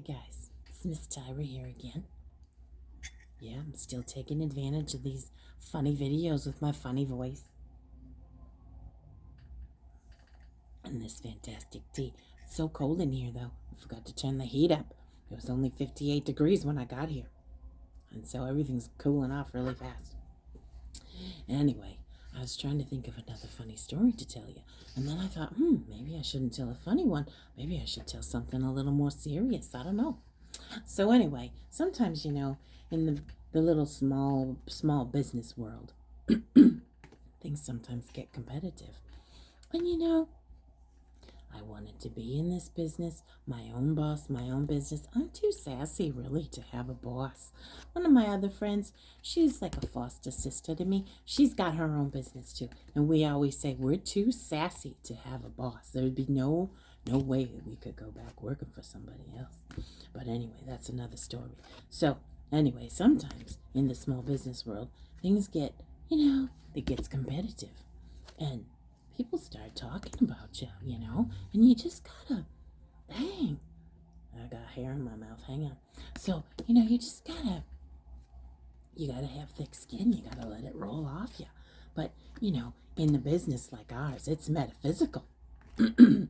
guys, it's Miss Tyra here again. Yeah, I'm still taking advantage of these funny videos with my funny voice. And this fantastic tea. It's so cold in here though. I forgot to turn the heat up. It was only 58 degrees when I got here. And so everything's cooling off really fast. Anyway, I was trying to think of another funny story to tell you. And then I thought, maybe I shouldn't tell a funny one. Maybe I should tell something a little more serious. I don't know. So anyway, sometimes, in the little small business world, things sometimes get competitive. And I wanted to be in this business, my own boss, my own business. I'm too sassy, really, to have a boss. One of my other friends, she's like a foster sister to me. She's got her own business, too. And we always say we're too sassy to have a boss. There would be no way that we could go back working for somebody else. But anyway, that's another story. So, anyway, sometimes in the small business world, things get, it gets competitive. And people start talking about you, and you just gotta, dang, I got hair in my mouth, hang on. So, you just gotta have thick skin, you gotta let it roll off you. But, in the business like ours, it's metaphysical. And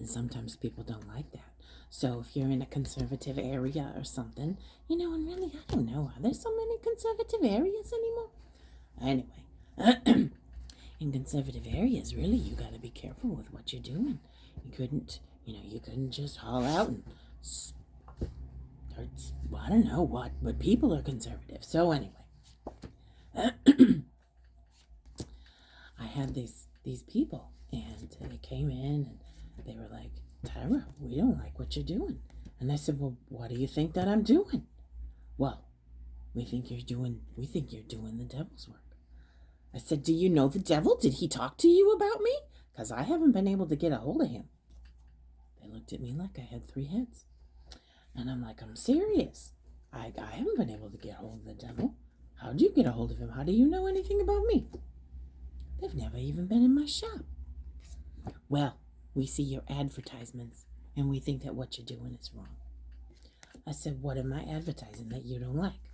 sometimes people don't like that. So if you're in a conservative area or something, and really, I don't know, are there so many conservative areas anymore? Anyway, in conservative areas, really, you got to be careful with what you're doing. You couldn't just haul out and start, I don't know what, but people are conservative. So anyway, I had these people, and they came in, and they were like, Tyra, we don't like what you're doing. And I said, well, what do you think that I'm doing? Well, we think you're doing the devil's work. I said, do you know the devil? Did he talk to you about me? Because I haven't been able to get a hold of him. They looked at me like I had 3 heads. And I'm like, I'm serious. I haven't been able to get a hold of the devil. How'd you get a hold of him? How do you know anything about me? They've never even been in my shop. Well, we see your advertisements, and we think that what you're doing is wrong. I said, what am I advertising that you don't like?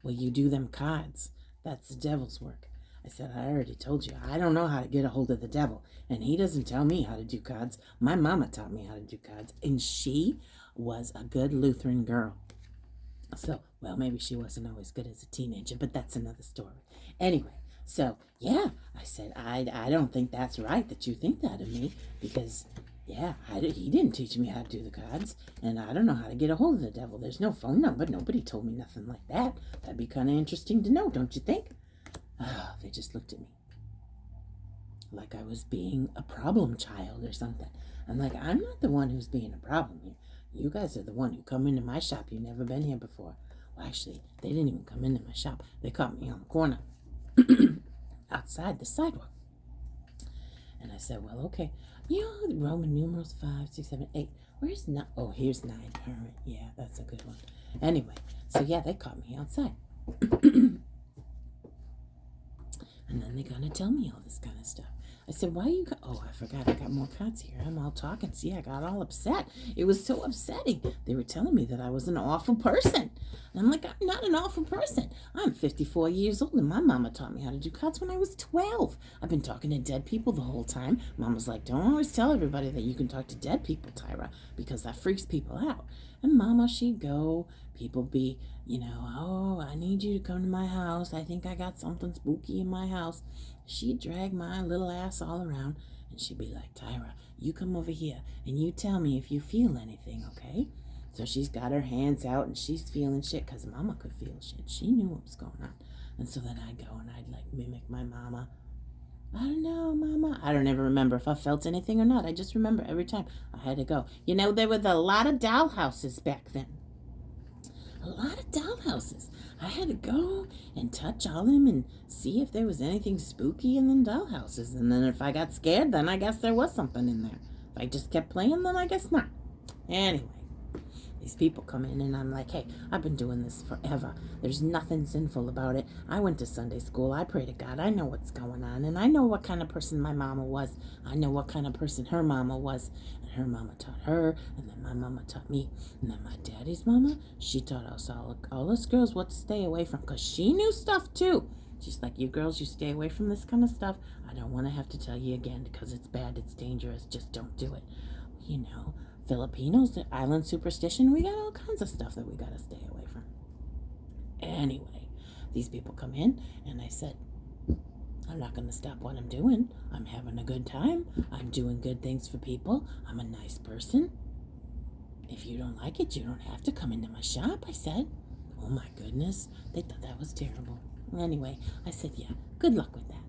Well, you do them cards. That's the devil's work. I said, I already told you, I don't know how to get a hold of the devil, and he doesn't tell me how to do cards. My mama taught me how to do cards, and she was a good Lutheran girl. So, well, maybe she wasn't always good as a teenager, but that's another story. Anyway, so, yeah, I said, I don't think that's right that you think that of me, because, yeah, he didn't teach me how to do the cards, and I don't know how to get a hold of the devil. There's no phone number. Nobody told me nothing like that. That'd be kind of interesting to know, don't you think? Oh, they just looked at me like I was being a problem child or something. I'm like, I'm not the one who's being a problem here. You guys are the one who come into my shop. You've never been here before. Well, actually, they didn't even come into my shop. They caught me on the corner outside the sidewalk. And I said, well, okay. Roman numerals 5, 6, 7, 8. Where's 9? Oh, here's 9. All right. Yeah, that's a good one. Anyway, so yeah, they caught me outside. And then they're going to tell me all this kind of stuff. I said, why you oh, I forgot. I got more cards here. I'm all talking. See, I got all upset. It was so upsetting. They were telling me that I was an awful person. And I'm like, I'm not an awful person. I'm 54 years old, and my mama taught me how to do cards when I was 12. I've been talking to dead people the whole time. Mama's like, don't always tell everybody that you can talk to dead people, Tyra, because that freaks people out. And Mama, she'd go. People be, oh, I need you to come to my house. I think I got something spooky in my house. She'd drag my little ass all around, and she'd be like, Tyra, you come over here, and you tell me if you feel anything, okay? So she's got her hands out, and she's feeling shit, because Mama could feel shit. She knew what was going on. And so then I'd go, and I'd, mimic my mama. I don't know, Mama. I don't ever remember if I felt anything or not. I just remember every time I had to go. There were a lot of dollhouses back then. A lot of dollhouses. I had to go and touch all them and see if there was anything spooky in them dollhouses. And then if I got scared, then I guess there was something in there. If I just kept playing, then I guess not. Anyway, These people come in and I'm like, hey, I've been doing this forever. There's nothing sinful about it. I went to Sunday school. I pray to God. I know what's going on. And I know what kind of person my mama was. I know what kind of person her mama was. And her mama taught her. And then my mama taught me. And then my daddy's mama, she taught us all us girls what to stay away from. Because she knew stuff too. She's like, you girls, you stay away from this kind of stuff. I don't want to have to tell you again because it's bad. It's dangerous. Just don't do it. You know, Filipinos, the island superstition, we got all kinds of stuff that we got to stay away from. Anyway, these people come in and I said, I'm not going to stop what I'm doing. I'm having a good time. I'm doing good things for people. I'm a nice person. If you don't like it, you don't have to come into my shop, I said. Oh my goodness, they thought that was terrible. Anyway, I said, yeah, good luck with that.